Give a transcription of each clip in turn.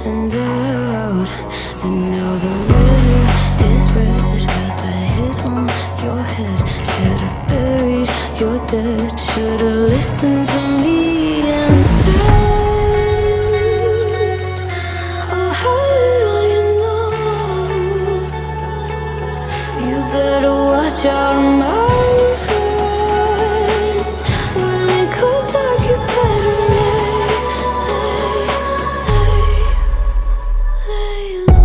and out. And now the river is red. Got that hit on your head. Should've buried your dead. Should've listened to me instead. Oh, how little you know. You better watch out, my friend. When it goes dark, you better lay low.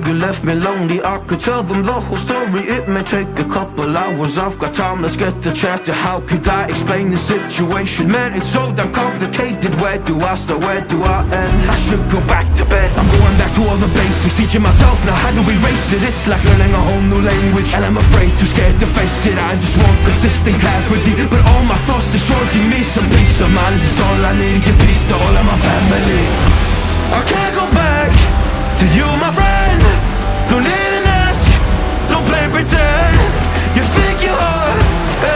you left me lonely. I could tell them the whole story, it may take a couple hours. I've got time, let's get to chat. How could I explain the situation? Man, it's so damn complicated. Where do I start, where do I end? I should go back to bed. I'm going back to all the basics, teaching myself now how to erase it. It's like learning a whole new language, and I'm afraid, too scared to face it. I just want consistent clarity, but all my thoughts destroying me. Some peace of mind is all I need. Give peace to all of my family. I can't go back to you, my friend. Don't even ask, don't play pretend. You think you are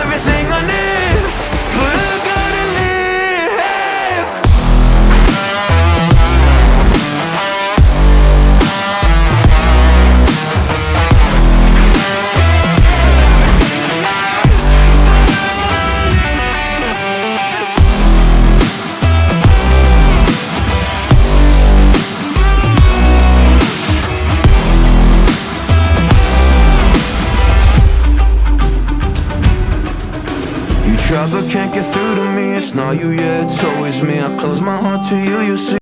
everything I need, but I gotta leave. Try but can't get through to me. It's not you, yeah, it's always me. I close my heart to you, you see.